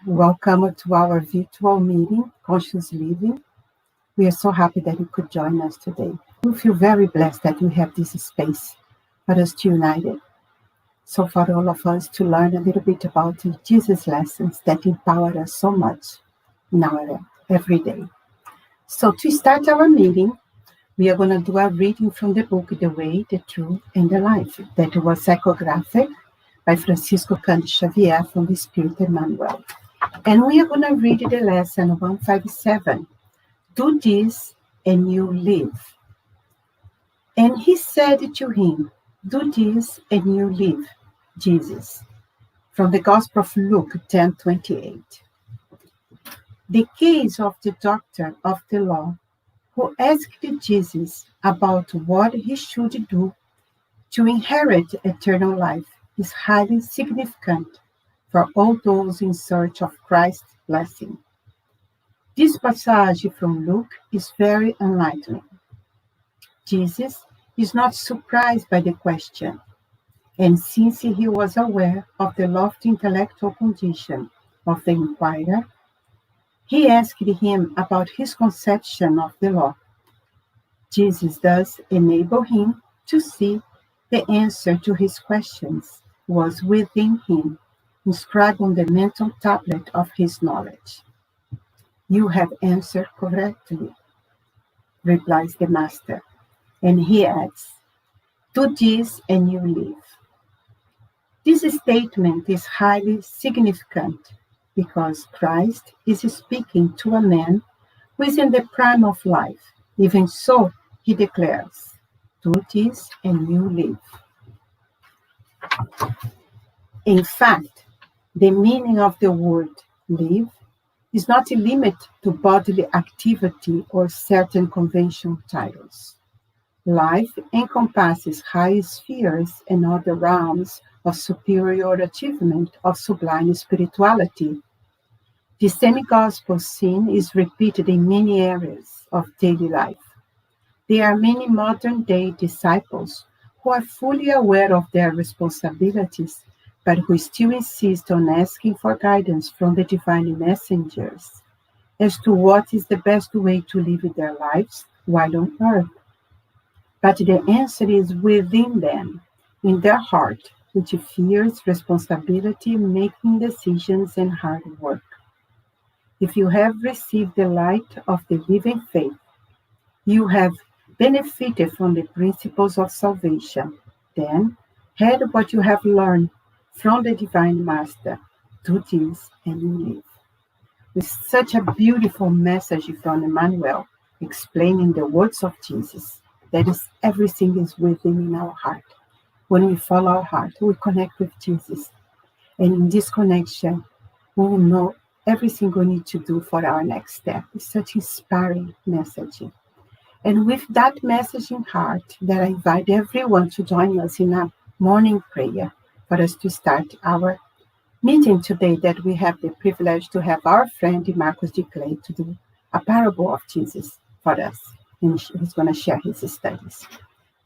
Welcome to our virtual meeting, Conscious Living. We are so happy that you could join us today. We feel very blessed that we have this space for us to unite it. So, for all of us to learn a little bit about the Jesus lessons that empower us so much in our everyday. So, to start our meeting, we are going to do a reading from the book The Way, the Truth, and the Life that was psychographic by Francisco Cândido Xavier from the Spirit Emmanuel. And we are going to read the lesson 157. Do this and you live. And he said to him, do this and you live, Jesus. From the Gospel of Luke 10:28. The case of the doctor of the law who asked Jesus about what he should do to inherit eternal life is highly significant for all those in search of Christ's blessing. This passage from Luke is very enlightening. Jesus is not surprised by the question, and since he was aware of the lofty intellectual condition of the inquirer, he asked him about his conception of the law. Jesus thus enabled him to see the answer to his questions was within him, inscribed on the mental tablet of his knowledge. You have answered correctly, replies the master, and he adds, do this and you live. This statement is highly significant because Christ is speaking to a man who is in the prime of life. Even so, he declares, do this and you live. In fact, the meaning of the word live is not limited to bodily activity or certain conventional titles. Life encompasses high spheres and other realms of superior achievement of sublime spirituality. The same gospel scene is repeated in many areas of daily life. There are many modern-day disciples who are fully aware of their responsibilities, but who still insist on asking for guidance from the divine messengers as to what is the best way to live their lives while on earth. But the answer is within them, in their heart, which fears responsibility, making decisions, and hard work. If you have received the light of the living faith, you have benefited from the principles of salvation. Then, heed what you have learned from the Divine Master. Do this and you live. With such a beautiful message from Emmanuel, explaining the words of Jesus, that is, everything is within in our heart. When we follow our heart, we connect with Jesus. And in this connection, we will know everything we need to do for our next step. It's such inspiring message. And with that message in heart, that I invite everyone to join us in a morning prayer for us to start our meeting today, that we have the privilege to have our friend Marcos de Clay to do a parable of Jesus for us. And he's going to share his studies.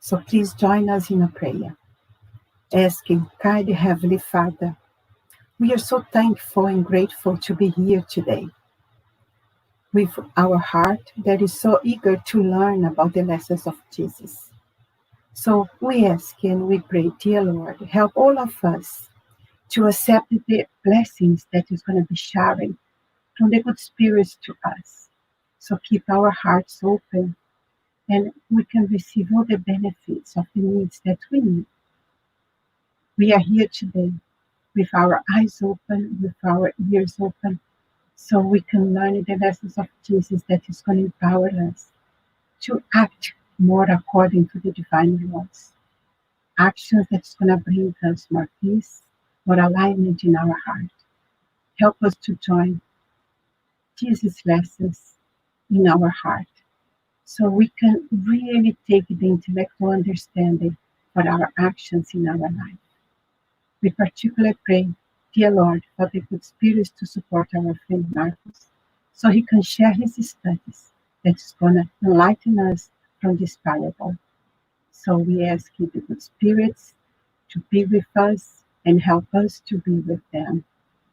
So please join us in a prayer. Asking, kind Heavenly Father, we are so thankful and grateful to be here today with our heart that is so eager to learn about the lessons of Jesus. So we ask and we pray, dear Lord, help all of us to accept the blessings that is going to be sharing from the good spirits to us. So keep our hearts open and we can receive all the benefits of the needs that we need. We are here today with our eyes open, with our ears open, so we can learn the lessons of Jesus that is going to empower us to act more according to the divine laws. Actions that's going to bring us more peace, more alignment in our heart. Help us to join Jesus' lessons in our heart so we can really take the intellectual understanding for our actions in our life. We particularly pray, dear Lord, for the good spirits to support our friend Marcos so he can share his studies that is going to enlighten us from this parable. So we ask you, the good spirits, to be with us and help us to be with them.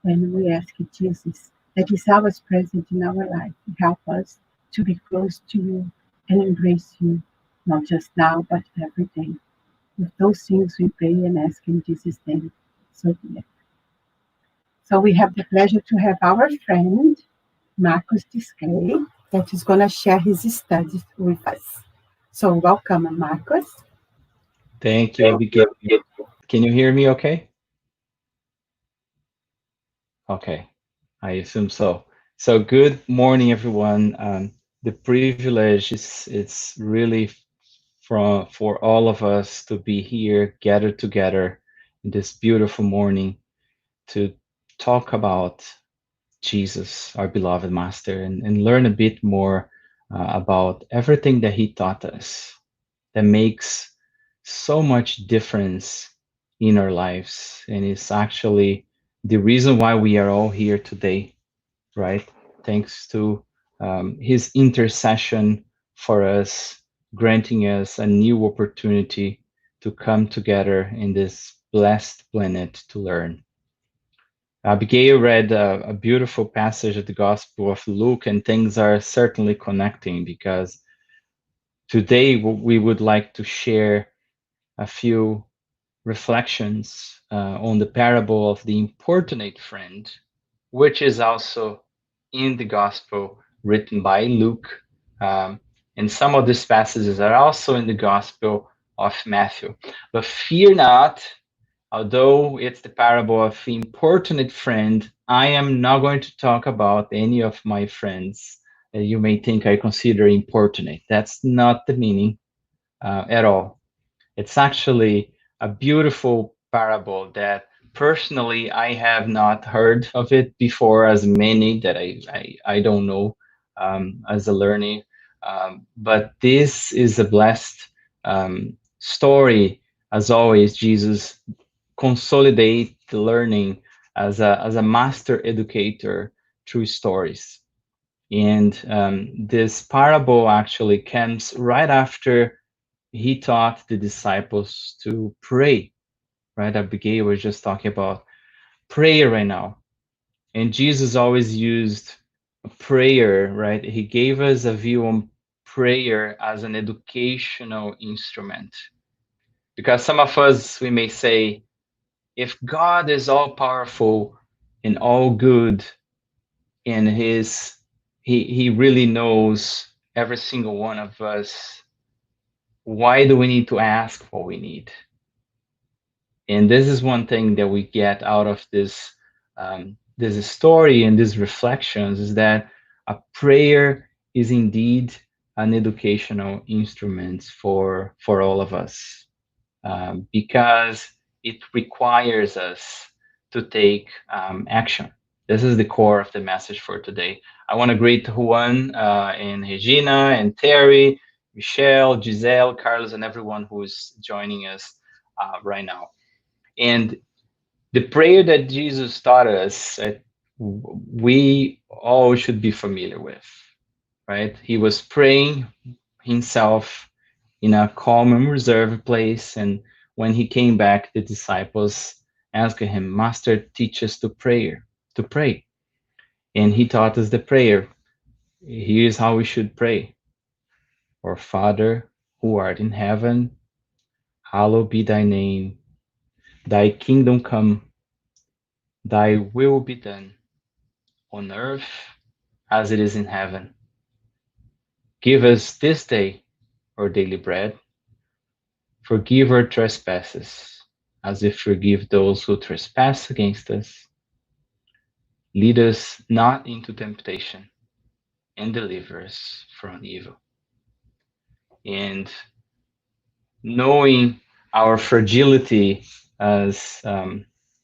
And we ask you, Jesus, that is always present in our life. Help us to be close to you and embrace you, not just now, but every day. With those things we pray and ask in Jesus' name. So be it. So we have the pleasure to have our friend, Marcos Disclay, that is going to share his studies with us. So welcome, Marcos. Thank you, Abigail. Can you hear me okay? Okay, I assume so. So good morning, everyone. The privilege is it's really for all of us to be here, gathered together in this beautiful morning to talk about Jesus, our beloved Master, and learn a bit more about everything that He taught us that makes so much difference in our lives. And it's actually the reason why we are all here today, right? Thanks to his intercession for us, granting us a new opportunity to come together in this blessed planet to learn. Abigail read a beautiful passage of the Gospel of Luke, and things are certainly connecting because today we would like to share a few reflections on the parable of the importunate friend, which is also in the gospel written by Luke. And some of these passages are also in the gospel of Matthew. But fear not, although it's the parable of the importunate friend, I am not going to talk about any of my friends that you may think I consider importunate. That's not the meaning at all. It's actually a beautiful parable that personally I have not heard of it before, as many that I don't know as a learning. But this is a blessed story. As always, Jesus consolidate the learning as a master educator through stories. And this parable actually comes right after he taught the disciples to pray, right? Abigail was just talking about prayer right now. And Jesus always used prayer, right? He gave us a view on prayer as an educational instrument. Because some of us, we may say, if God is all powerful and all good, and he really knows every single one of us, why do we need to ask what we need? And this is one thing that we get out of this story and these reflections is that a prayer is indeed an educational instrument for all of us, because it requires us to take action. This is the core of the message for today. I want to greet Juan and Regina and Terry, Michelle, Giselle, Carlos, and everyone who is joining us right now. And the prayer that Jesus taught us, we all should be familiar with, right? He was praying himself in a calm and reserved place. And when he came back, the disciples asked him, Master, teach us to pray. And he taught us the prayer. Here's how we should pray. Our Father, who art in heaven, hallowed be thy name. Thy kingdom come, thy will be done on earth as it is in heaven. Give us this day our daily bread. Forgive our trespasses, as we forgive those who trespass against us. Lead us not into temptation, and deliver us from evil. And knowing our fragility as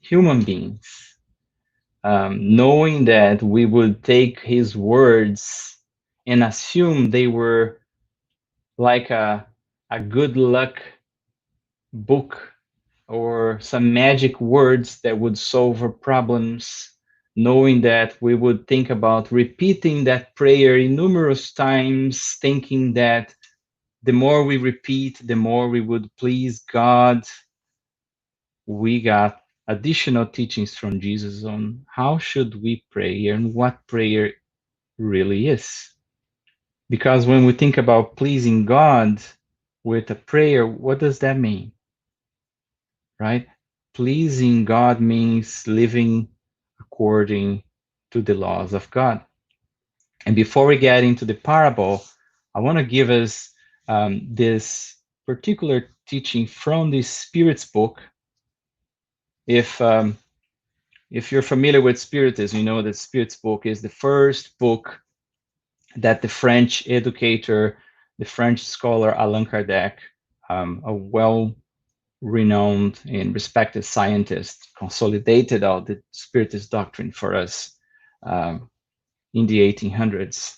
human beings, knowing that we would take his words and assume they were like a good luck book or some magic words that would solve our problems, knowing that we would think about repeating that prayer numerous times, thinking that the more we repeat, the more we would please God. We got additional teachings from Jesus on how should we pray and what prayer really is. Because when we think about pleasing God with a prayer, what does that mean? Right? Pleasing God means living according to the laws of God. And before we get into the parable, I want to give us this particular teaching from the Spirit's book. If if you're familiar with Spiritism, you know that Spirit's book is the first book that the French educator, the French scholar Allan Kardec, a well-renowned and respected scientist, consolidated all the Spiritist doctrine for us in the 1800s.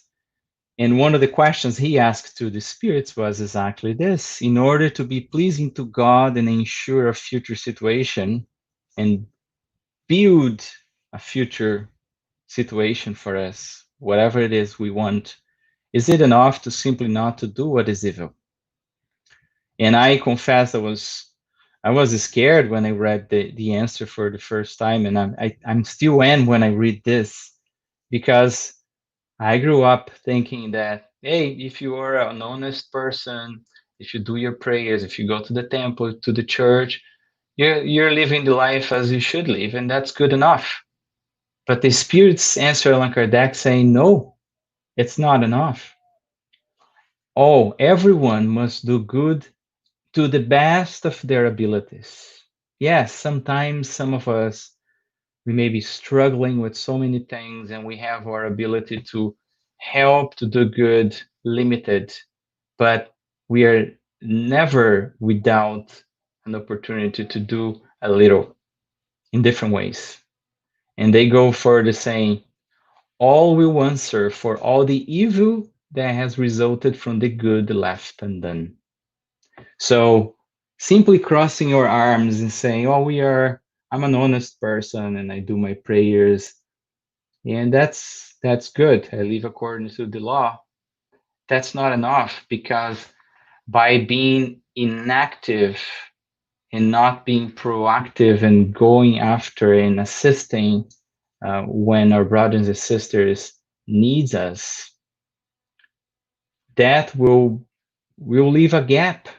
And one of the questions he asked to the spirits was exactly this: in order to be pleasing to God and ensure a future situation and build a future situation for us, whatever it is we want, is it enough to simply not to do what is evil? And I confess I was scared when I read the answer for the first time, and I'm still am when I read this, because I grew up thinking that, hey, if you are an honest person, if you do your prayers, if you go to the temple, to the church, you're living the life as you should live, and that's good enough. But the spirits answer Allan Kardec saying, no, it's not enough. Oh, everyone must do good to the best of their abilities. Yes, sometimes some of us, we may be struggling with so many things and we have our ability to help to do good limited, but we are never without an opportunity to do a little in different ways. And they go further saying, all will answer for all the evil that has resulted from the good left undone. So simply crossing your arms and saying, oh, I'm an honest person and I do my prayers, and that's good. I live according to the law. That's not enough, because by being inactive and not being proactive and going after and assisting when our brothers and sisters needs us, that will leave a gap,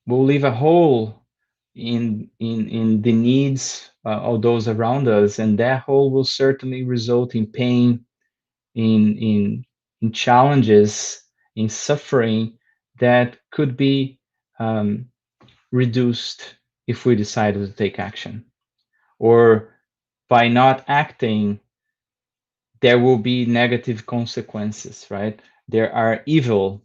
will leave a hole in the needs of those around us, and that hole will certainly result in pain, in in in challenges, in suffering that could be um, reduced if we decided to take action. Or by not acting, there will be negative consequences, right? There are evil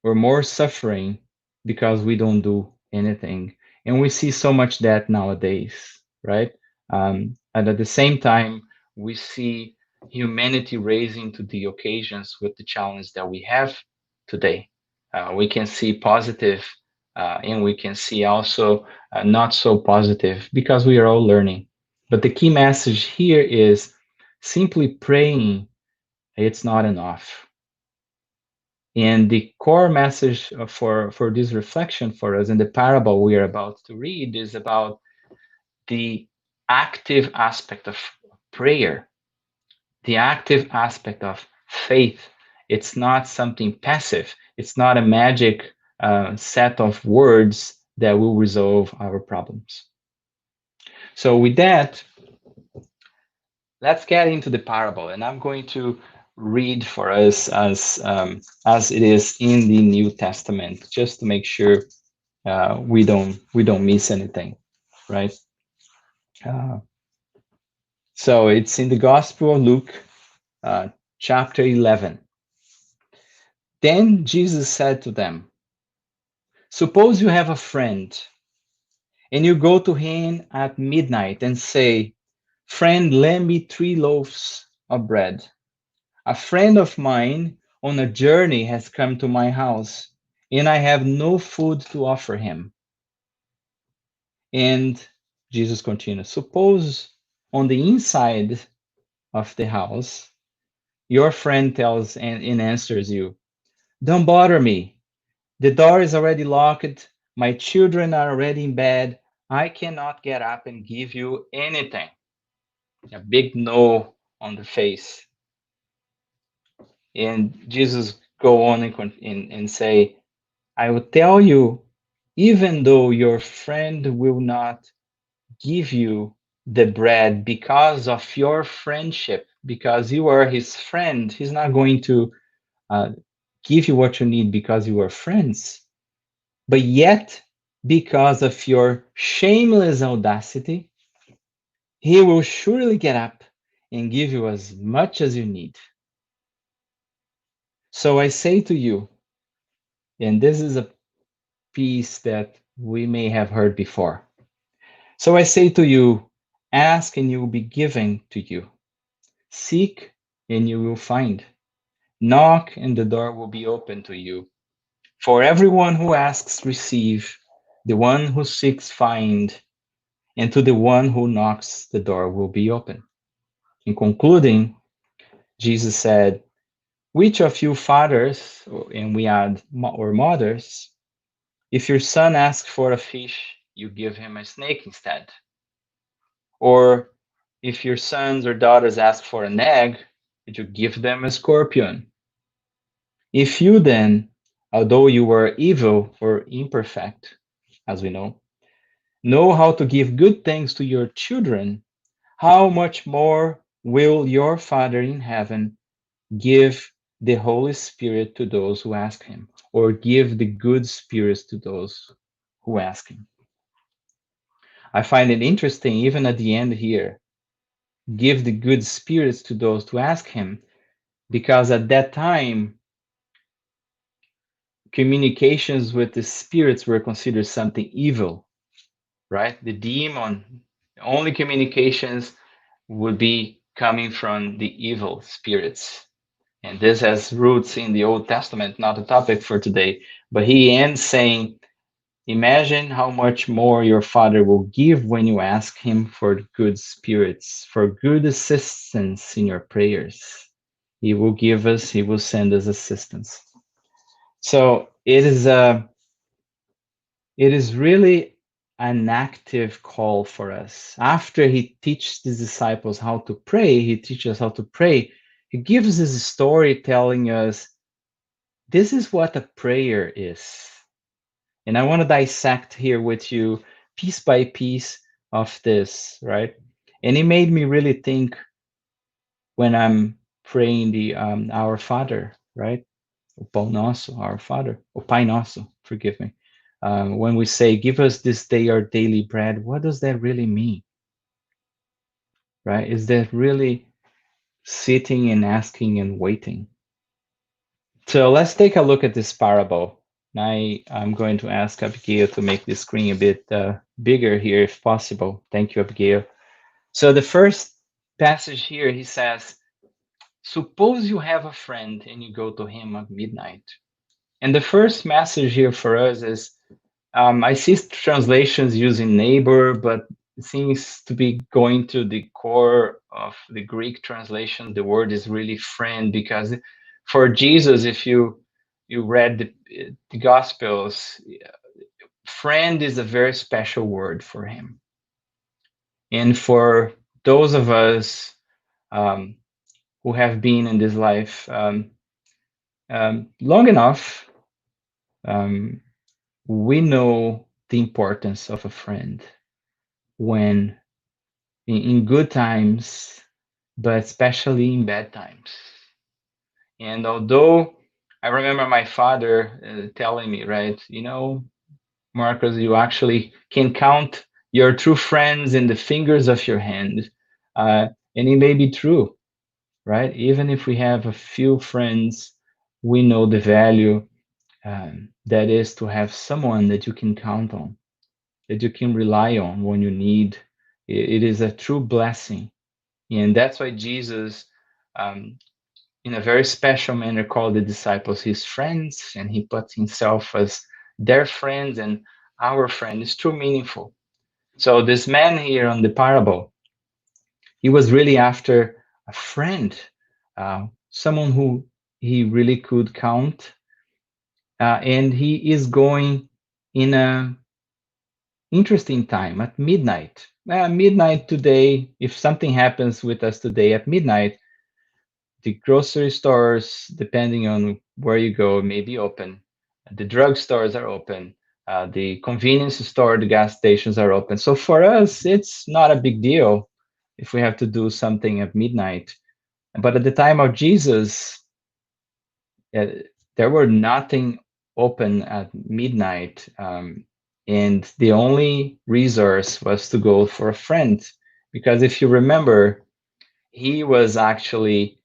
or more suffering because we don't do anything. And we see so much that nowadays, right? And at the same time, we see humanity raising to the occasions with the challenge that we have today. We can see positive, and we can see also not so positive, because we are all learning. But the key message here is simply praying, it's not enough. And the core message for this reflection for us in the parable we are about to read is about the active aspect of prayer, the active aspect of faith. It's not something passive, it's not a magic set of words that will resolve our problems. So, with that, let's get into the parable, and I'm going to read for us as it is in the New Testament, just to make sure we don't miss anything, right? Uh, so it's in the Gospel of Luke, uh, chapter 11. Then Jesus said to them, "Suppose you have a friend, and you go to him at midnight and say, 'Friend, lend me 3 loaves of bread. A friend of mine on a journey has come to my house, and I have no food to offer him.'" And Jesus continues, "Suppose on the inside of the house, your friend tells and answers you, 'Don't bother me. The door is already locked. My children are already in bed. I cannot get up and give you anything. A big no on the face. And Jesus go on and say, I will tell you, even though your friend will not give you the bread because of your friendship, because you are his friend, he's not going to uh, give you what you need because you are friends. But yet, because of your shameless audacity, he will surely get up and give you as much as you need. So I say to you, and this is a piece that we may have heard before. So I say to you, ask and you will be given to you. Seek and you will find. Knock and the door will be open to you. For everyone who asks, receive. The one who seeks, find. And to the one who knocks, the door will be open. In concluding, Jesus said, which of you fathers, and we add, or mothers, if your son asks for a fish, you give him a snake instead? Or if your sons or daughters ask for an egg, would you give them a scorpion? If you then, although you are evil or imperfect, as we know how to give good things to your children, how much more will your Father in heaven give the Holy Spirit to those who ask him, or give the good spirits to those who ask him? I find it interesting, even at the end here, give the good spirits to those who ask him, because at that time, communications with the spirits were considered something evil, right? The demon, only communications would be coming from the evil spirits. And this has roots in the Old Testament, not a topic for today. But he ends saying, imagine how much more your Father will give when you ask him for good spirits, for good assistance in your prayers. He will give us, he will send us assistance. So it is really an active call for us. After he teaches the disciples how to pray, he teaches us how to pray. He gives us a story telling us this is what a prayer is. And I want to dissect here with you piece by piece of this, right? And it made me really think when I'm praying the Our Father, right? O Pão Nosso, Our Father, O Pai Nosso, forgive me. When we say, give us this day our daily bread, what does that really mean, right? Is that really sitting and asking and waiting? So let's take a look at this parable. I'm going to ask Abigail to make the screen a bit bigger here if possible. Thank you, Abigail. So the first passage here, he says, suppose you have a friend and you go to him at midnight. And the first message here for us is I see translations using neighbor, but it seems to be going to the core of the Greek translation. The word is really friend, because for Jesus, if you read the Gospels, friend is a very special word for him. And for those of us um, who have been in this life long enough, um, we know the importance of a friend when in good times, but especially in bad times. And although I remember my father telling me, right, Marcus, you actually can count your true friends in the fingers of your hand. And it may be true, right? Even if we have a few friends, we know the value that is to have someone that you can count on, that you can rely on when you need. It is a true blessing. And that's why Jesus, um, in a very special manner, called the disciples his friends, and he puts himself as their friends and our friend. It's true meaningful. So this man here on the parable, he was really after a friend, someone who he really could count, and he is going in a interesting time at midnight. Midnight today, if something happens with us today at midnight, the grocery stores, depending on where you go, may be open. The drugstores are open. The convenience store, the gas stations are open. So for us, it's not a big deal if we have to do something at midnight. But at the time of Jesus, uh, there were nothing open at midnight, and the only resource was to go for a friend. Because if you remember, he was actually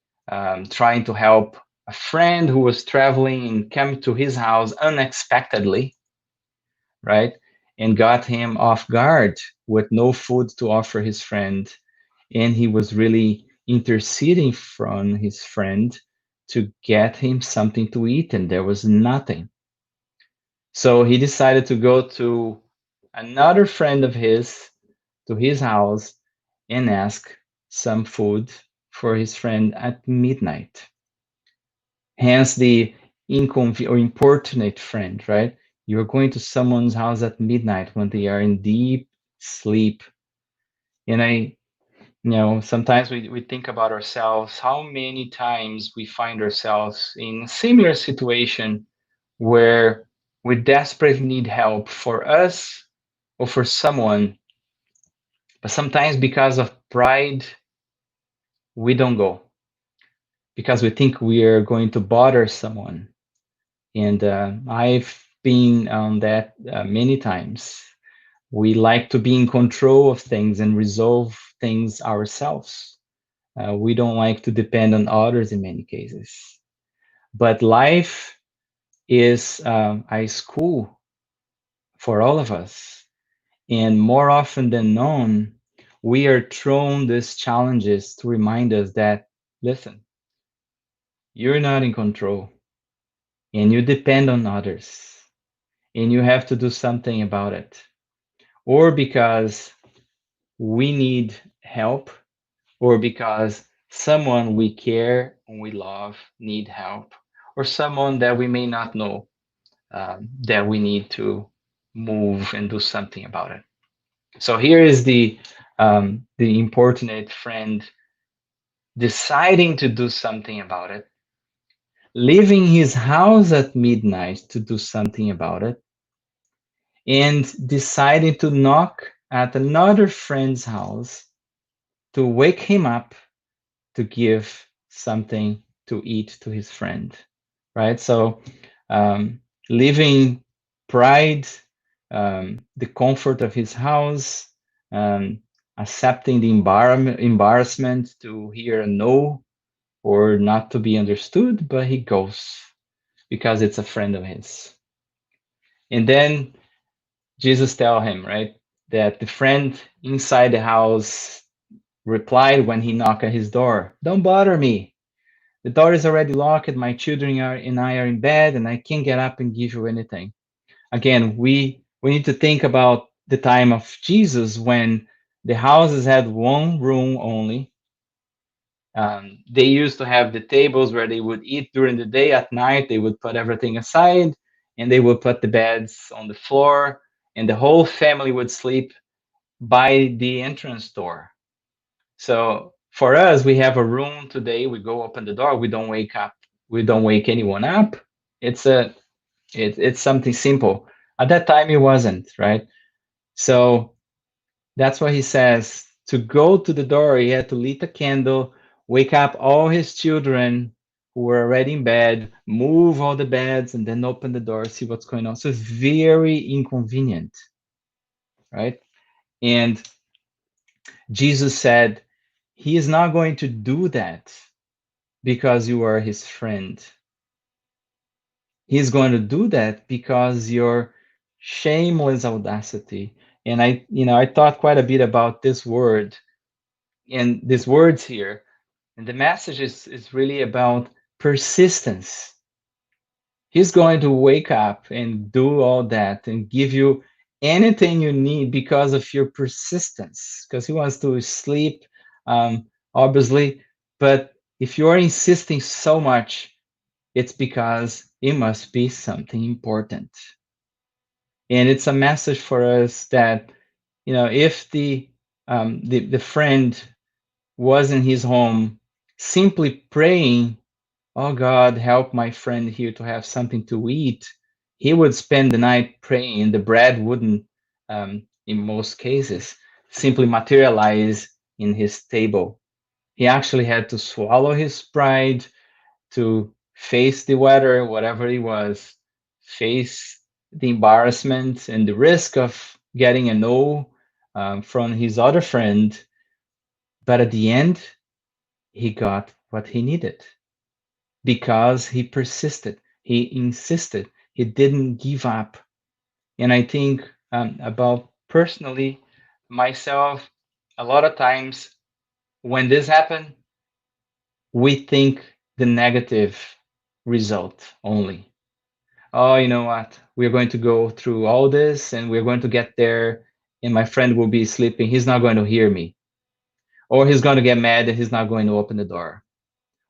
trying to help a friend who was traveling and came to his house unexpectedly, right? And got him off guard with no food to offer his friend. And he was really interceding from his friend to get him something to eat, and there was nothing. So he decided to go to another friend of his, to his house, and ask some food for his friend at midnight. Hence the or importunate friend, right? You're going to someone's house at midnight when they are in deep sleep. And sometimes we think about ourselves, how many times we find ourselves in a similar situation where we desperately need help for us or for someone, but sometimes because of pride, we don't go because we think we are going to bother someone. And I've been on that many times. We like to be in control of things and resolve things ourselves. We don't like to depend on others in many cases. But life is a school for all of us. And more often than known, we are thrown these challenges to remind us that, listen, you're not in control and you depend on others and you have to do something about it. Or because we need help, or because someone we care and we love need help, or someone that we may not know that we need to move and do something about it. So here is the importunate friend deciding to do something about it, leaving his house at midnight to do something about it, and deciding to knock at another friend's house to wake him up to give something to eat to his friend, right? So, leaving pride, the comfort of his house, um, accepting the embarrassment to hear a no or not to be understood, but he goes because it's a friend of his. And then Jesus tell him, right, that the friend inside the house replied when he knocked at his door, "Don't bother me. The door is already locked. My children are and I are in bed, and I can't get up and give you anything." Again, we need to think about the time of Jesus when the houses had one room only. They used to have the tables where they would eat during the day. At night, they would put everything aside and they would put the beds on the floor, and the whole family would sleep by the entrance door. So for us, we have a room today. We go open the door. We don't wake up. We don't wake anyone up. It's a it's something simple. At that time, it wasn't, right? So that's why he says to go to the door, he had to light a candle, wake up all his children who were already in bed, move all the beds, and then open the door, see what's going on. So it's very inconvenient, right? And Jesus said, he is not going to do that because you are his friend. He's going to do that because your shameless audacity. And I thought quite a bit about this word and these words here. And the message is really about persistence. He's going to wake up and do all that and give you anything you need because of your persistence, because he wants to sleep, obviously. But if you're insisting so much, it's because it must be something important. And it's a message for us that, if the friend was in his home simply praying, "Oh God, help my friend here to have something to eat," he would spend the night praying, and the bread wouldn't, in most cases, simply materialize in his table. He actually had to swallow his pride, to face the weather, whatever it was, face the embarrassment and the risk of getting a no, from his other friend. But at the end, he got what he needed because he persisted, he insisted, he didn't give up. And I think, about personally myself, a lot of times when this happened, we think the negative result only. Oh, you know what? We're going to go through all this and we're going to get there, and my friend will be sleeping. He's not going to hear me. Or he's going to get mad and he's not going to open the door.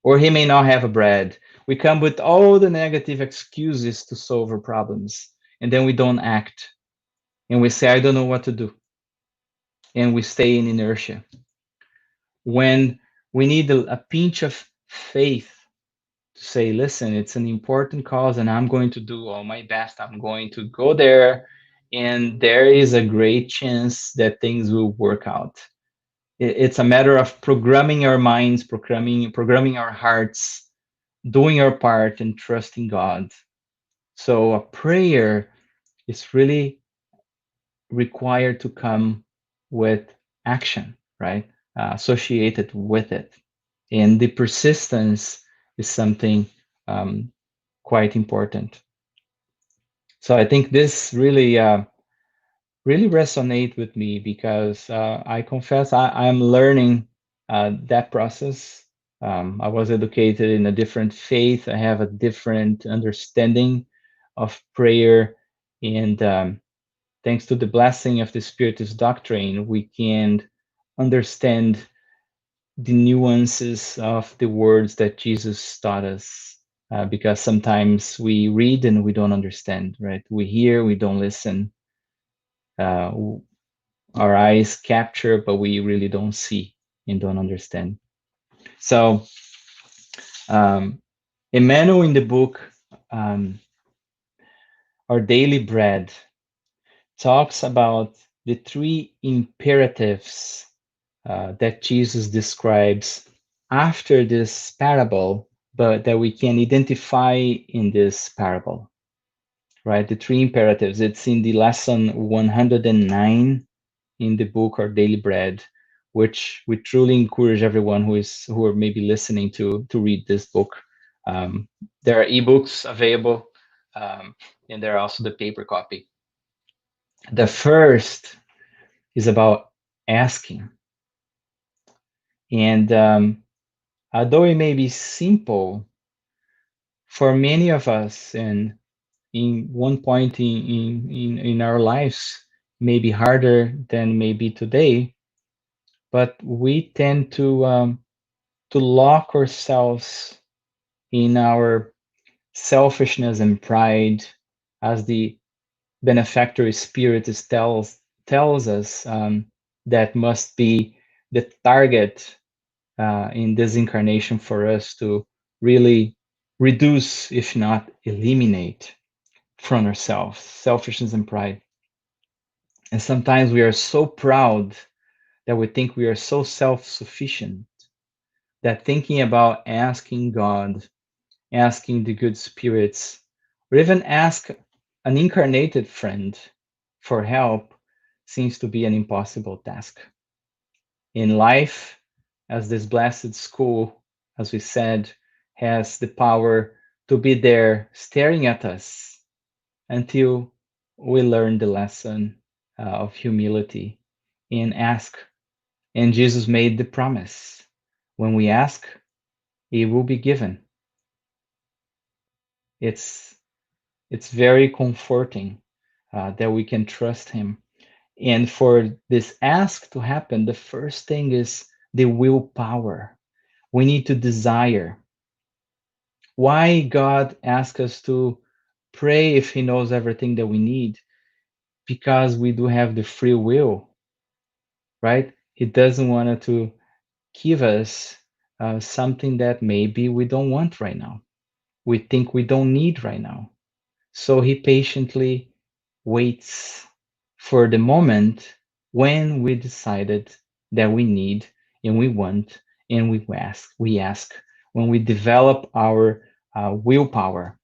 Or he may not have a bread. We come with all the negative excuses to solve our problems. And then we don't act. And we say, I don't know what to do. And we stay in inertia. When we need a pinch of faith to say, listen, it's an important cause and I'm going to do all my best. I'm going to go there, and there is a great chance that things will work out. It's a matter of programming our minds, programming our hearts, doing our part, and trusting God. So a prayer is really required to come with action, right? Associated with it. And the persistence is something, um, quite important. So I think this really resonate with me because, I confess I'm learning, that process. I was educated in a different faith. I have a different understanding of prayer, and, thanks to the blessing of the Spiritist doctrine, we can understand the nuances of the words that Jesus taught us. Because sometimes we read and we don't understand, right? We hear, we don't listen. Uh, our eyes capture, but we really don't see and don't understand. So, um, Emmanuel in the book, um, Our Daily Bread, talks about the three imperatives, that Jesus describes after this parable, but that we can identify in this parable, right? The three imperatives. It's in the lesson 109 in the book Our Daily Bread, which we truly encourage everyone who are maybe listening to read this book. Um, there are ebooks available, and there are also the paper copy. The first is about asking, and, although it may be simple for many of us, and in one point in our lives, maybe harder than maybe today, but we tend to lock ourselves in our selfishness and pride, as the benefactor spirit tells us, that must be the target, in this incarnation, for us to really reduce, if not eliminate, from ourselves selfishness and pride. And sometimes we are so proud that we think we are so self-sufficient, that thinking about asking God, asking the good spirits, or even ask an incarnated friend for help seems to be an impossible task. In life, as this blessed school, as we said, has the power to be there staring at us until we learn the lesson, of humility and ask. And Jesus made the promise, when we ask, it will be given. It's it's very comforting, that we can trust him. And for this ask to happen, the first thing is the willpower. We need to desire. Why God asks us to pray if he knows everything that we need? because we do have the free will, right? He doesn't want to give us something that maybe we don't want right now. We think we don't need right now. So he patiently waits for the moment when we decided that we need and we want and we ask when we develop our willpower,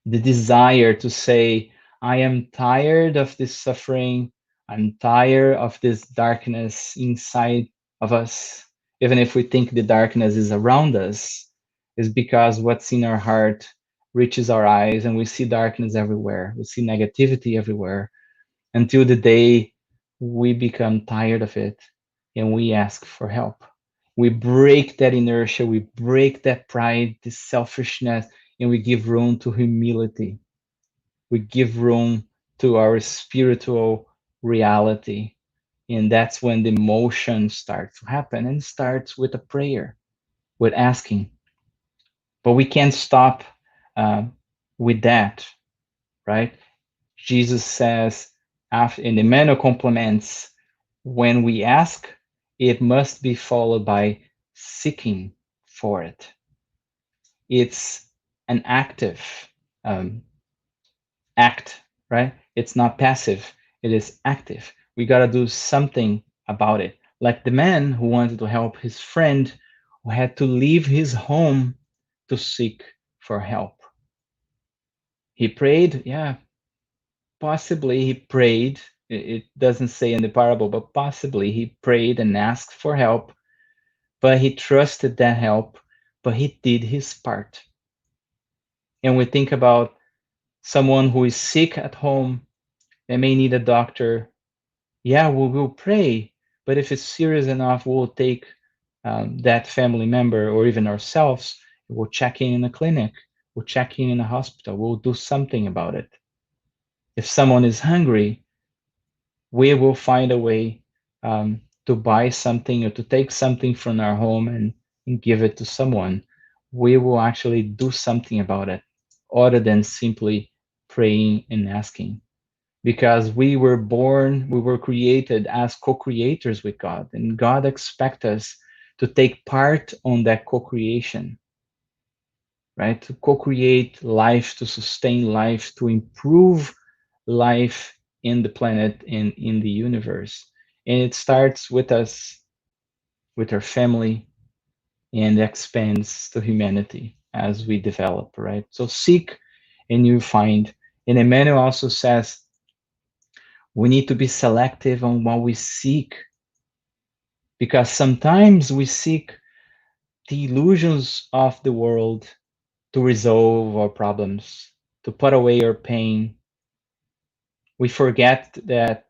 the desire to say, I am tired of this suffering, I'm tired of this darkness inside of us. Even if we think the darkness is around us, is because what's in our heart reaches our eyes and we see darkness everywhere. We see negativity everywhere until the day we become tired of it and we ask for help. We break that inertia, we break that pride, this selfishness, and we give room to humility. We give room to our spiritual reality. And that's when the motion starts to happen and starts with a prayer, with asking. But we can't stop uh, with that, right? Jesus says, after, in the manner complements, when we ask, it must be followed by seeking for it. It's an active um, act, right? It's not passive, it is active. We got to do something about it. Like the man who wanted to help his friend who had to leave his home to seek for help. He prayed, yeah, possibly he prayed. It doesn't say in the parable, but possibly he prayed and asked for help, but he trusted that help, but he did his part. And we think about someone who is sick at home and may need a doctor. Yeah, we will pray, but if it's serious enough, we'll take that family member or even ourselves. We'll check in a clinic, we'll check in a hospital, we'll do something about it. If someone is hungry, we will find a way to buy something or to take something from our home and give it to someone. We will actually do something about it other than simply praying and asking. Because we were born, we were created as co creators with God, and God expects us to take part on that co creation, right? To co create life, to sustain life, to improve life in the planet and in the universe. And it starts with us, with our family, and expands to humanity as we develop, right? So seek and you find. And Emmanuel also says we need to be selective on what we seek because sometimes we seek the illusions of the world to resolve our problems, to put away our pain. We forget that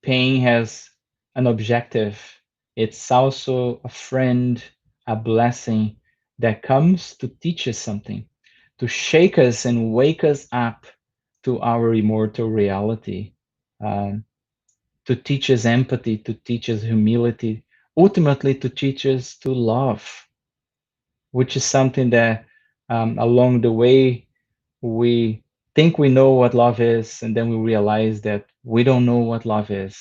pain has an objective. It's also a friend, a blessing that comes to teach us something, to shake us and wake us up to our immortal reality, um, to teach us empathy, to teach us humility, ultimately to teach us to love, which is something that along the way we think we know what love is, and then we realize that we don't know what love is.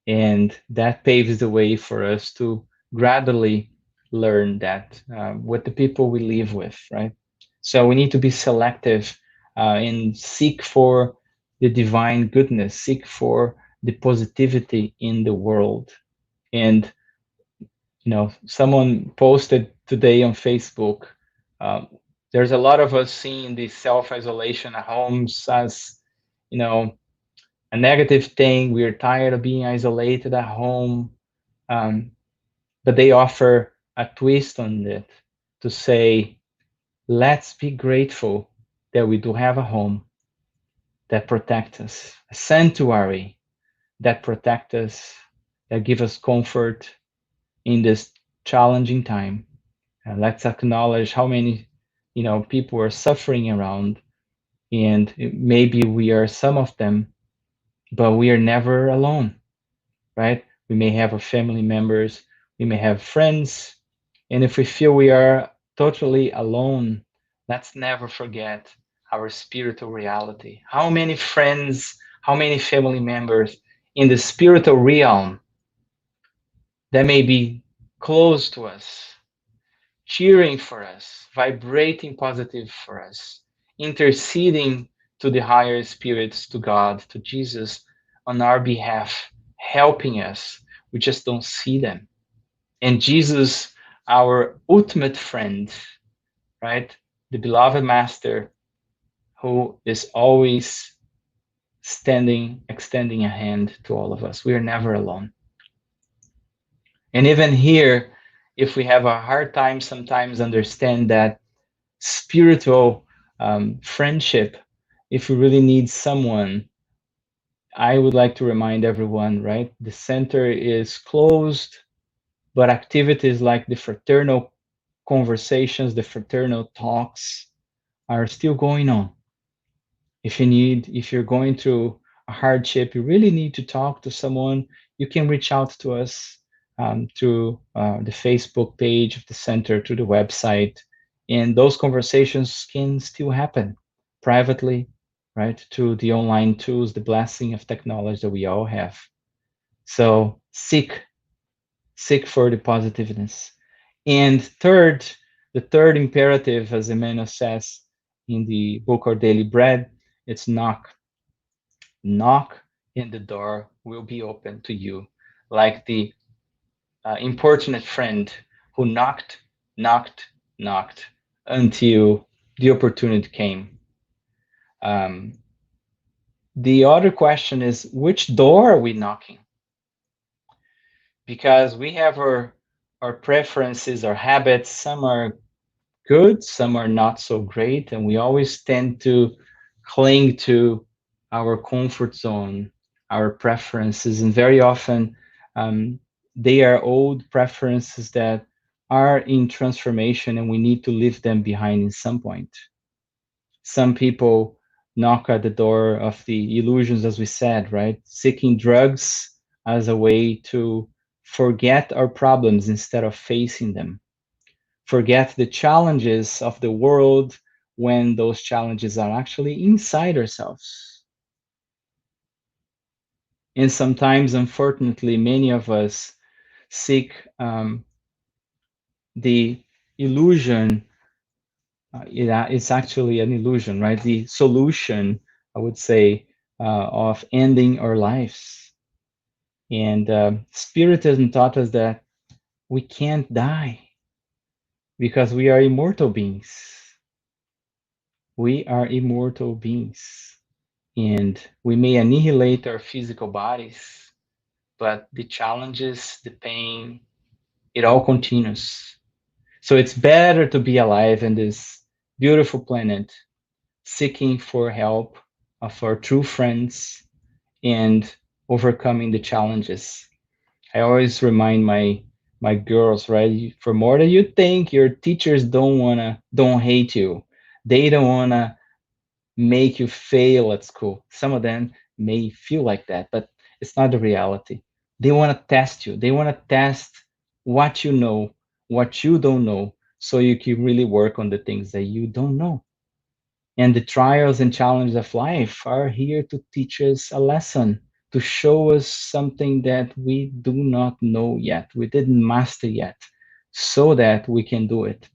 And that paves the way for us to gradually learn that with the people we live with, right? So we need to be selective and seek for the divine goodness, seek for the positivity in the world. And someone posted today on Facebook. Um, there's a lot of us seeing the self-isolation at homes as, you know, a negative thing. We're tired of being isolated at home. Um, but they offer a twist on it to say, let's be grateful that we do have a home that protects us, a sanctuary that protects us, that gives us comfort in this challenging time. And let's acknowledge how many, people are suffering around, and maybe we are some of them, but we are never alone, right? We may have our family members, we may have friends, and if we feel we are totally alone, let's never forget our spiritual reality. How many friends How many family members in the spiritual realm that may be close to us, cheering for us, vibrating positive for us, interceding to the higher spirits, to God, to Jesus on our behalf, helping us. We just don't see them. And Jesus, our ultimate friend, right? The beloved Master who is always standing, extending a hand to all of us. We are never alone. And even here, if we have a hard time sometimes understand that spiritual friendship, if we really need someone, I would like to remind everyone, right? The center is closed, but activities like the fraternal conversations, the fraternal talks are still going on. If you're going through a hardship, you really need to talk to someone, you can reach out to us through the Facebook page of the center, to the website, and those conversations can still happen privately, right? Through the online tools, the blessing of technology that we all have. So seek for the positiveness. And third, the third imperative, as Emmanuel says in the book Our Daily Bread, it's knock. Knock, and the door will be open to you. Like the importunate friend who knocked until the opportunity came. Um, the other question is, which door are we knocking? Because we have our preferences, our habits. Some are good, some are not so great, and we always tend to cling to our comfort zone, our preferences, and very often um, they are old preferences that are in transformation, and we need to leave them behind in some point. Some people knock at the door of the illusions, as we said, right? Seeking drugs as a way to forget our problems instead of facing them, forget the challenges of the world when those challenges are actually inside ourselves. And sometimes, unfortunately, many of us seek the illusion. It's actually an illusion, right? The solution, I would say, of ending our lives. And Spiritism taught us that we can't die because we are immortal beings. We are immortal beings. And we may annihilate our physical bodies, but the challenges, the pain, it all continues. So it's better to be alive in this beautiful planet, seeking for help of our true friends and overcoming the challenges. I always remind my girls, right? For more than you think, your teachers don't hate you. They don't wanna make you fail at school. Some of them may feel like that, but it's not the reality. They want to test you. They want to test what you know, what you don't know, so you can really work on the things that you don't know. And the trials and challenges of life are here to teach us a lesson, to show us something that we do not know yet, we didn't master yet, so that we can do it.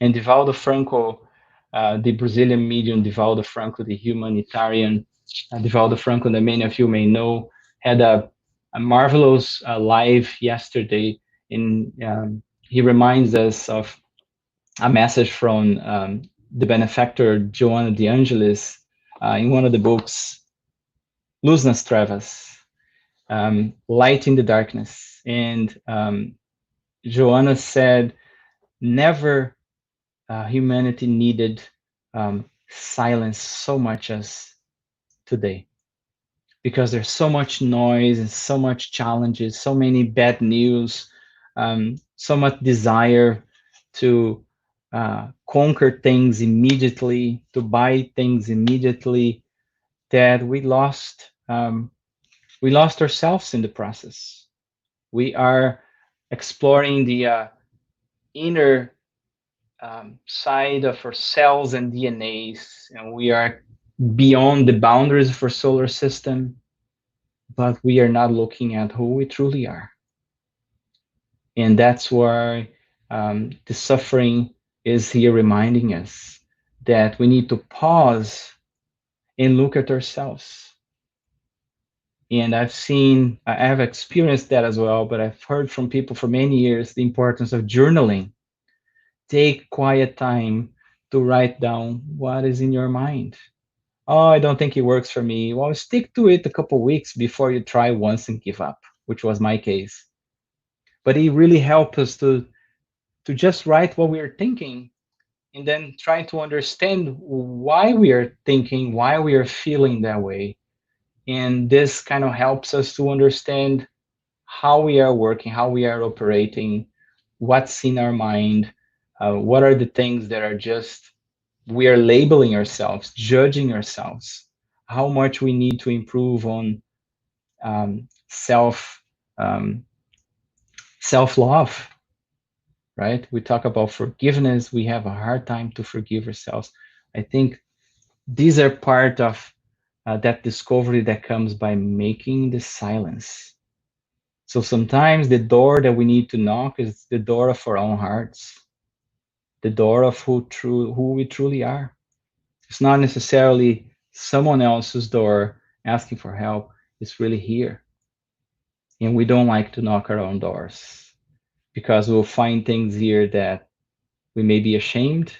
And Divaldo Franco, the Brazilian medium Divaldo Franco, the humanitarian Divaldo Franco, that many of you may know, had a marvelous live yesterday. He reminds us of a message from the benefactor Joanna de Angelis in one of the books, Luz nas Trevas, Light in the Darkness. And Joanna said, never humanity needed silence so much as today, because there's so much noise and so much challenges, so many bad news, so much desire to conquer things immediately, to buy things immediately, that we lost ourselves in the process. We are exploring the inner side of our cells and DNAs, and we are beyond the boundaries of our solar system, but we are not looking at who we truly are. And that's why the suffering is here reminding us that we need to pause and look at ourselves. And I have experienced that as well, but I've heard from people for many years the importance of journaling. Take quiet time to write down what is in your mind. Oh, I don't think it works for me. Well, stick to it a couple weeks before you try once and give up, which was my case. But it really helped us to just write what we are thinking and then try to understand why we are thinking, why we are feeling that way. And this kind of helps us to understand how we are working, how we are operating, what's in our mind, what are the things that are just we are labeling ourselves, judging ourselves, how much we need to improve on self self love, right? We talk about forgiveness. We have a hard time to forgive ourselves. I think these are part of that discovery that comes by making the silence. So sometimes the door that we need to knock is the door of our own hearts, the door of who we truly are. It's not necessarily someone else's door asking for help. It's really here. And we don't like to knock our own doors because we'll find things here that we may be ashamed,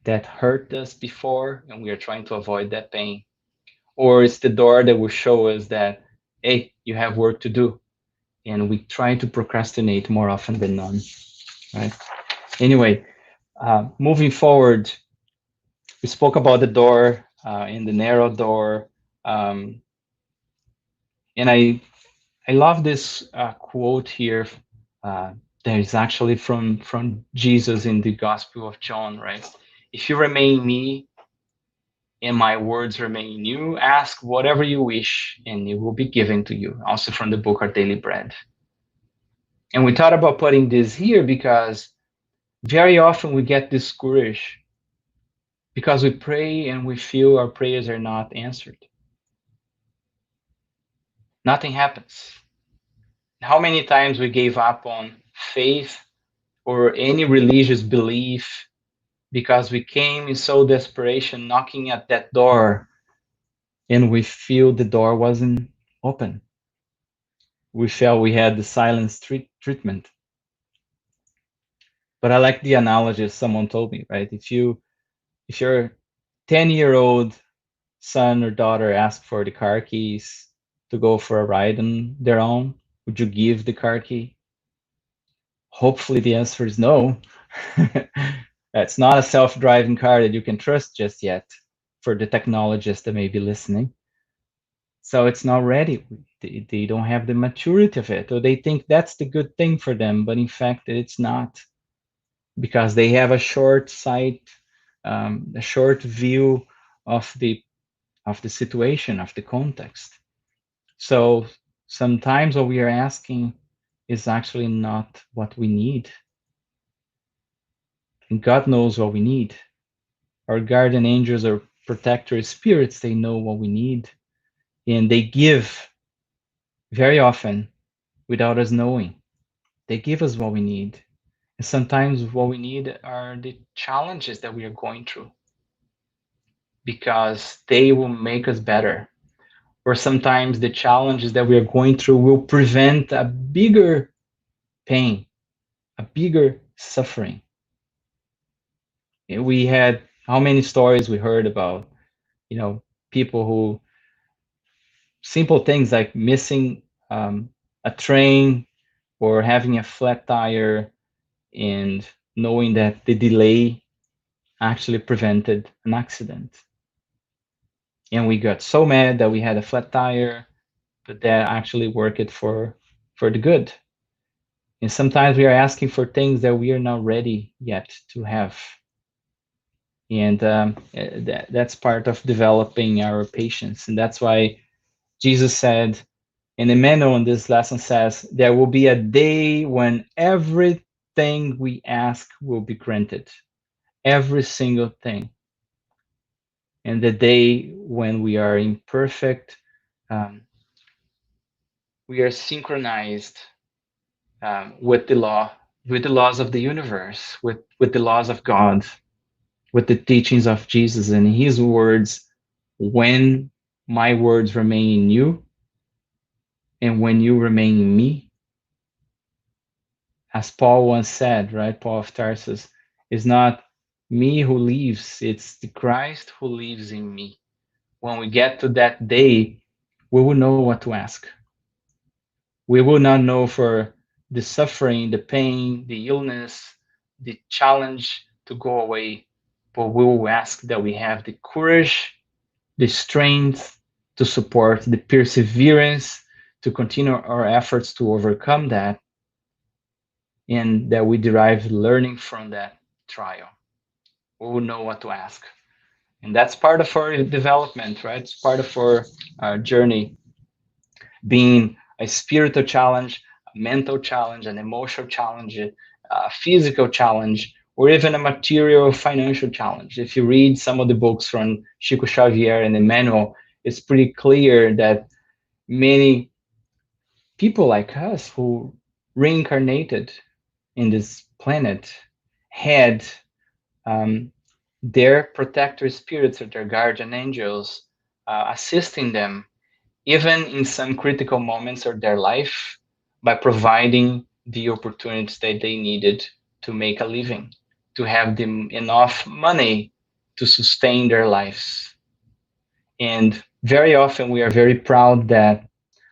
that hurt us before, and we are trying to avoid that pain. Or it's the door that will show us that, hey, you have work to do. And we try to procrastinate more often than none, right? Anyway, moving forward, we spoke about the door and the narrow door. Um, and I love this quote here that is actually from Jesus in the Gospel of John, right? If you remain in me and my words remain in you, ask whatever you wish and it will be given to you. Also from the book Our Daily Bread. And we thought about putting this here because very often we get discouraged because we pray and we feel our prayers are not answered. Nothing happens. How many times we gave up on faith or any religious belief because we came in so desperation knocking at that door and we feel the door wasn't open. We felt we had the silence treatment. But I like the analogy someone told me, right? If your 10-year-old son or daughter ask for the car keys to go for a ride on their own, would you give the car key? Hopefully the answer is no. It's not a self-driving car that you can trust just yet for the technologists that may be listening. So it's not ready. They don't have the maturity of it, or they think that's the good thing for them, but in fact it's not because they have a short sight, a short view of the situation, of the context. So sometimes what we are asking is actually not what we need. And God knows what we need. Our guardian angels or protector spirits, they know what we need. And they give very often without us knowing. They give us what we need. And sometimes what we need are the challenges that we are going through because they will make us better. Or sometimes the challenges that we are going through will prevent a bigger pain, a bigger suffering. We had how many stories we heard about, people who simple things like missing a train or having a flat tire and knowing that the delay actually prevented an accident. And we got so mad that we had a flat tire, but that actually worked for the good. And sometimes we are asking for things that we are not ready yet to have. And that's part of developing our patience. And that's why Jesus said, and Emmanuel in this lesson says, there will be a day when everything we ask will be granted. Every single thing. and the day when we are in perfect, um, we are synchronized with the law, with the laws of the universe, with the laws of God, with the teachings of Jesus and his words. When my words remain in you, and when you remain in me, as Paul once said, right? Paul of Tarsus, is not me who lives, it's the Christ who lives in me. When we get to that day, we will know what to ask. We will not know for the suffering, the pain, the illness, the challenge to go away, but we will ask that we have the courage, the strength to support, the perseverance to continue our efforts to overcome that, and that we derive learning from that trial. We will know what to ask. And that's part of our development, right? It's part of our journey, being a spiritual challenge, a mental challenge, an emotional challenge, a physical challenge, or even a material financial challenge. If you read some of the books from Chico Xavier and Emmanuel, it's pretty clear that many people like us who reincarnated in this planet had um, their protector spirits or their guardian angels assisting them even in some critical moments of their life by providing the opportunities that they needed to make a living, to have them enough money to sustain their lives. And very often we are very proud that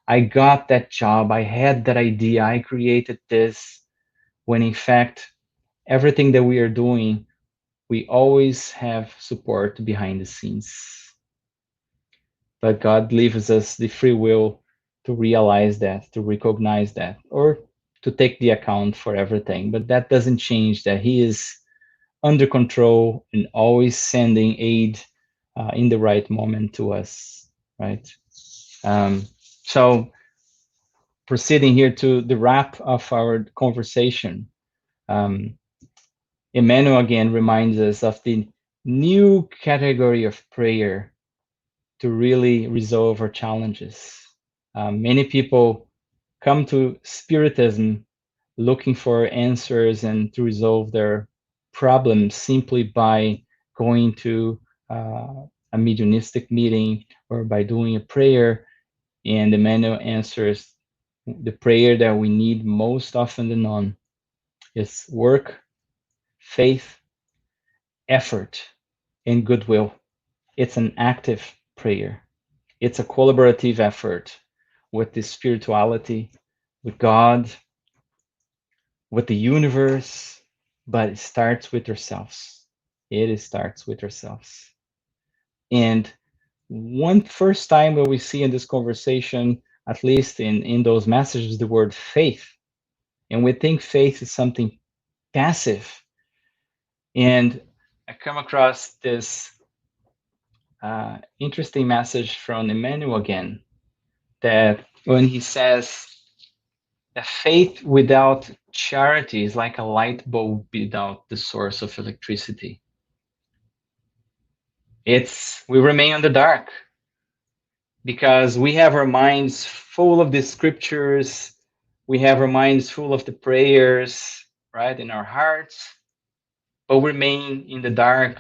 I got that job, I had that idea, I created this, when in fact, everything that we are doing, we always have support behind the scenes. But God leaves us the free will to realize that, to recognize that, or to take the account for everything. But that doesn't change that He is under control and always sending aid in the right moment to us, right? Um, so, proceeding here to the wrap of our conversation, um, Emmanuel again reminds us of the new category of prayer to really resolve our challenges. Many people come to Spiritism looking for answers and to resolve their problems simply by going to a mediumistic meeting or by doing a prayer. And the manual answers the prayer that we need most often than none is work, faith, effort, and goodwill. It's an active prayer. It's a collaborative effort with the spirituality, with God, with the universe, but it starts with ourselves. It starts with ourselves. And one first time that we see in this conversation, at least in those messages, the word faith. And we think faith is something passive. And I come across this interesting message from Emmanuel again, that when he says, a faith without charity is like a light bulb without the source of electricity. It's we remain in the dark because we have our minds full of the scriptures, we have our minds full of the prayers, right, in our hearts, but we remain in the dark.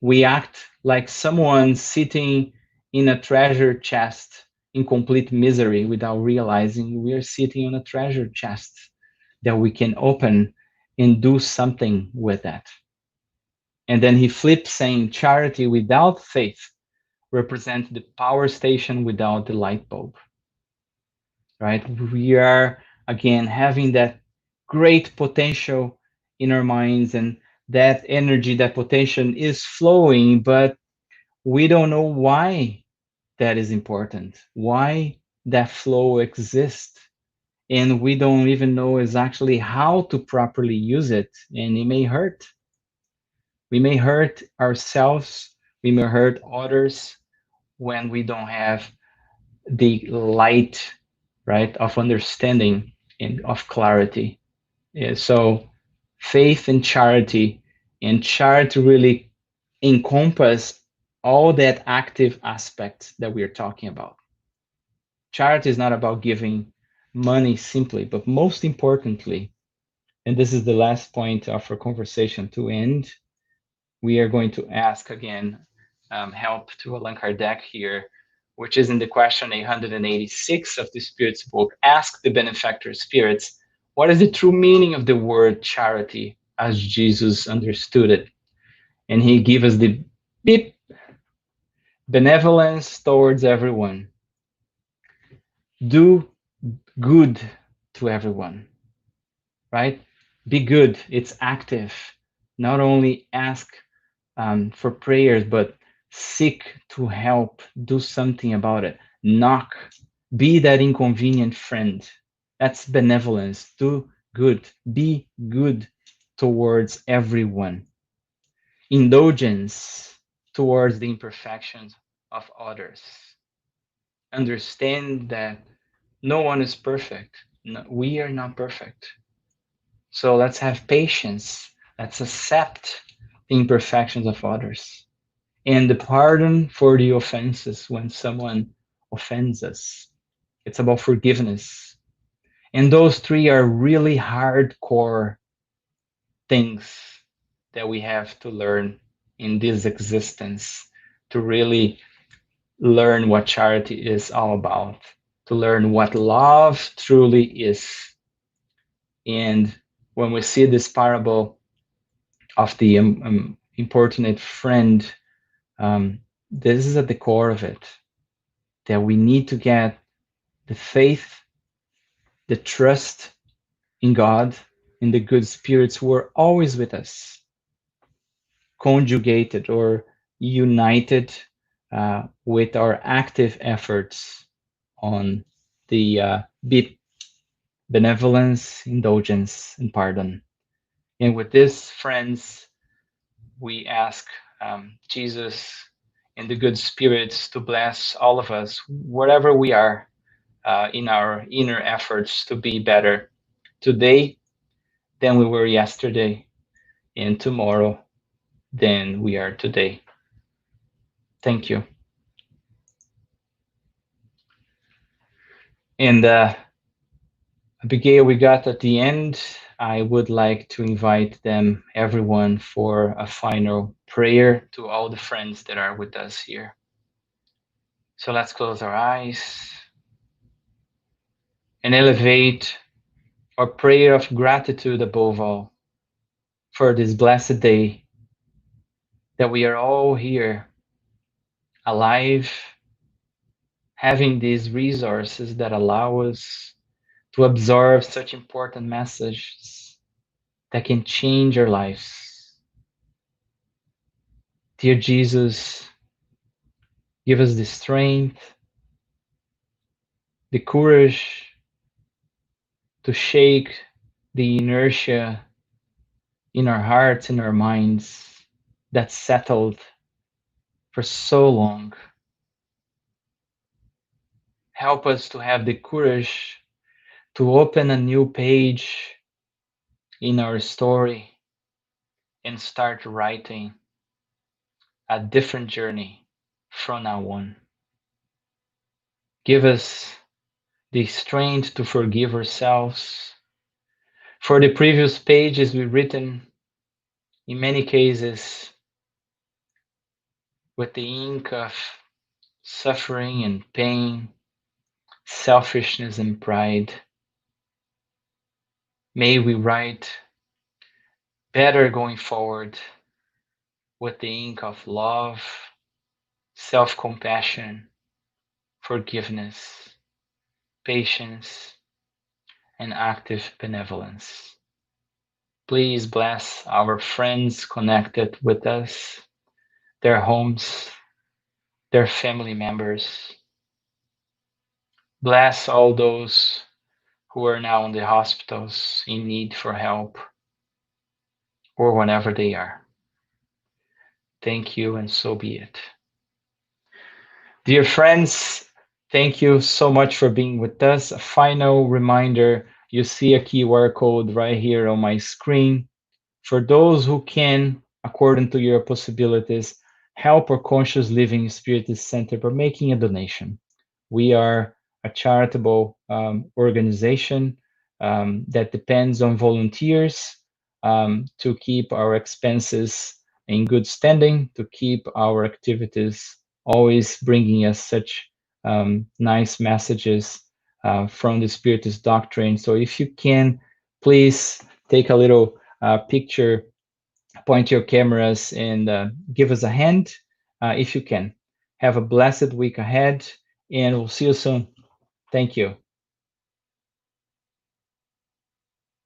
We act like someone sitting in a treasure chest in complete misery without realizing we are sitting on a treasure chest that we can open and do something with that. And then he flips saying charity without faith represents the power station without the light bulb, right? We are again having that great potential in our minds, and that energy, that potential is flowing, but we don't know why that is important, why that flow exists. And we don't even know exactly how to properly use it, and it may hurt. We may hurt ourselves, we may hurt others when we don't have the light, right, of understanding and of clarity. Yeah, so faith and charity really encompass all that active aspect that we are talking about. Charity is not about giving money simply, but most importantly, and this is the last point of our conversation to end, we are going to ask again help to Allan Kardec here, which is in the question 886 of the Spirit's book. Ask the benefactor spirits, what is the true meaning of the word charity as Jesus understood it? And he gave us the beep, benevolence towards everyone. Do good to everyone, right? Be good. It's active. Not only ask for prayers, but seek to help, do something about it. Knock, be that inconvenient friend. That's benevolence. Do good, be good towards everyone. Indulgence towards the imperfections of others. Understand that no one is perfect. No, we are not perfect. So let's have patience. Let's accept the imperfections of others and the pardon for the offenses when someone offends us. It's about forgiveness. And those three are really hardcore things that we have to learn in this existence to really learn what charity is all about, to learn what love truly is. And when we see this parable of the importunate friend, this is at the core of it, that we need to get the faith, the trust in God, in the good spirits who are always with us, conjugated or united with our active efforts on the benevolence, indulgence, and pardon. And with this, friends, we ask Jesus and the good spirits to bless all of us, wherever we are, in our inner efforts to be better today than we were yesterday, and tomorrow than we are today. Thank you. And Abigail, we got at the end. I would like to invite them, everyone, for a final prayer to all the friends that are with us here. So let's close our eyes and elevate our prayer of gratitude above all for this blessed day that we are all here alive, having these resources that allow us to absorb such important messages that can change our lives. Dear Jesus, give us the strength, the courage to shake the inertia in our hearts and our minds that's settled for so long. Help us to have the courage to open a new page in our story and start writing a different journey from now on. Give us the strength to forgive ourselves for the previous pages we've written, in many cases, with the ink of suffering and pain, selfishness and pride. May we write better going forward with the ink of love, self compassion, forgiveness, patience, and active benevolence. Please bless our friends connected with us, their homes, their family members. Bless all those who are now in the hospitals in need for help or whenever they are. Thank you, and so be it. Dear friends, thank you so much for being with us. A final reminder, you see a QR code right here on my screen. For those who can, according to your possibilities, help our conscious living spirit center by making a donation. We are a charitable organization that depends on volunteers to keep our expenses in good standing, to keep our activities always bringing us such nice messages from the Spiritist doctrine. So if you can, please take a little picture, point your cameras, and give us a hand if you can. Have a blessed week ahead, and we'll see you soon. Thank you.